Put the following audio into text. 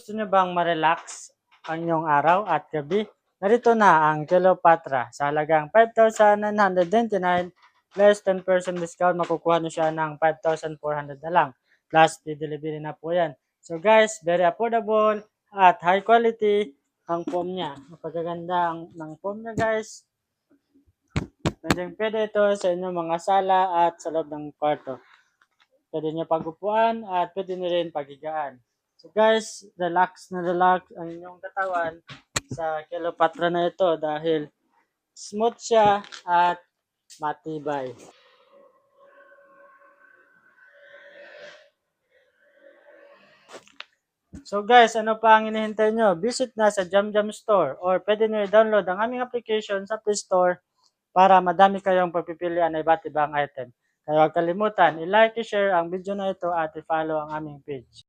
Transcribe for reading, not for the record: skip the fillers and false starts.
gusto nyo bang ma-relax ang inyong araw at gabi? Narito na ang Cleopatra sa halagang 5,999 less 10% discount. Makukuha nyo siya ng 5,400 na lang. Plus, delivery na po yan. So guys, very affordable at high quality ang foam niya. Napagaganda ng foam niya guys. Pwede ito sa inyong mga sala at sa loob ng kwarto. Pwede nyo pagupuan at pwede nyo rin pagigaan. So guys, relax na relax ang inyong katawan sa Cleopatra na ito dahil smooth siya at matibay. So guys, ano pa ang inihintay nyo? Visit na sa Jamjam Store or pwede nyo i-download ang aming application sa Play Store para madami kayong pagpipilian na iba't ibang item. Kaya huwag kalimutan, i-like, i-share ang video na ito at i-follow ang aming page.